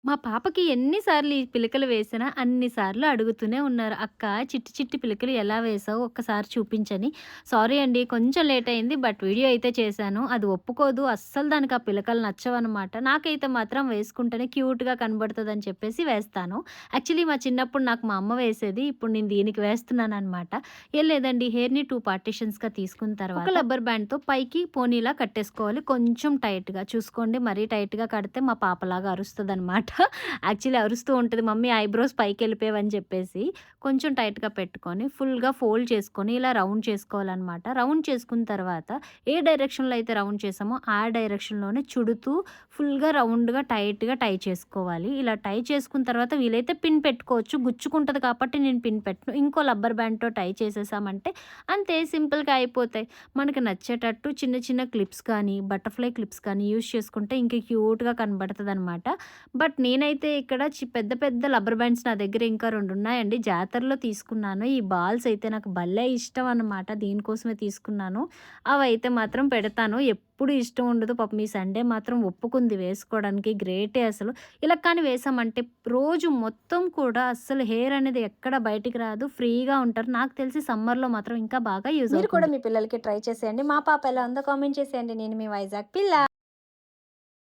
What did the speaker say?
మా పాపకి ఎన్ని సార్లు ఈ పిలకలు వేసినా అన్ని సార్లు అడుగుతూనే ఉన్నారు. "అక్క చిట్టి చిట్టి పిలకలు ఎలా వేశావు ఒక్కసారి చూపించని." సారీ అండి కొంచెం లేట్ అయింది. బట్ వీడియో అయితే చేశాను. అది ఒప్పుకోదు. అస్సలు దానికి ఆ పిలకలు నచ్చవనమాట. నాకైతే మాత్రం వేసుకుంటేనే క్యూట్‌గా కనబడుతదని చెప్పేసి వేస్తాను. యాక్చువల్లీ మా చిన్నప్పుడు నాకు మా అమ్మ వేసేది. ఇప్పుడు నేను దీనికి వేస్తున్నాననమాట. ఏం లేదండి హెయిర్‌ని 2 పార్టిషన్స్‌గా తీసుకున్న తర్వాత ఒక రబ్బర్ బ్యాండ్‌తో పైకి పోనీలా కట్టేసుకోవాలి. కొంచెం టైట్‌గా చూసుకోండి. మరీ టైట్‌గా కడితే మా పాపలాగా అరుస్తదనమాట. యాక్చువల్లీ అరుస్తూ ఉంటది. మమ్మీ ఐబ్రోస్ పైకెళ్ళిపోయావని చెప్పేసి. కొంచెం టైట్‌గా పెట్టుకొని, ఫుల్‌గా ఫోల్డ్ చేసుకొని, ఇలా రౌండ్ చేసుకోవాలనమాట. రౌండ్ చేసుకున్న తర్వాత, ఏ డైరెక్షన్‌లో అయితే రౌండ్ చేసామో, ఆ డైరెక్షన్‌లోనే చుడుతూ ఫుల్‌గా రౌండ్‌గా, టైట్‌గా టై చేసుకోవాలి. ఇలా టై చేసుకున్న తర్వాత వీలైతే పిన్ పెట్టుకోవచ్చు. గుచ్చుకుంటది కాబట్టి నేను పిన్ పెట్టను. ఇంకో రబ్బర్ బ్యాండ్‌తో టై చేసేసామంటే అంతే సింపుల్‌గా అయిపోతాయి. మనకి నచ్చేటట్టు చిన్న చిన్న క్లిప్స్ కానీ, బటర్‌ఫ్లై క్లిప్స్ కానీ యూజ్ చేసుకుంటే ఇంక క్యూట్‌గా కనబడతదనమాట. బట్ నేనైతే ఇక్కడ పెద్ద పెద్ద రబ్బర్ బ్యాండ్స్ నా దగ్గర ఇంకా 2 ఉన్నాయండి. జాతరలో తీసుకున్నాను. ఈ బాల్స్ అయితే నాకు భలే ఇష్టం అన్నమాట. దీనికోసమే తీసుకున్నాను. అవైతే మాత్రం పెడతాను. ఎప్పుడు ఇష్టం ఉండదు. పాపం ఈ సండే మాత్రం ఒప్పుకుంది వేసుకోవడానికి. గ్రేటే అసలు. ఇలా కానీ వేసామంటే రోజు మొత్తం కూడా అస్సలు హెయిర్ అనేది ఎక్కడ బయటికి రాదు. ఫ్రీగా ఉంటారు. నాకు తెలిసి సమ్మర్‌లో మాత్రం ఇంకా బాగా యూజ్ మీరు కూడా అవుతుంది. మీ పిల్లలకి ట్రై చేసేయండి. మా పాప ఎలా ఉందో కామెంట్ చేసేయండి. నేను మీ వైజాగ్ పిల్ల.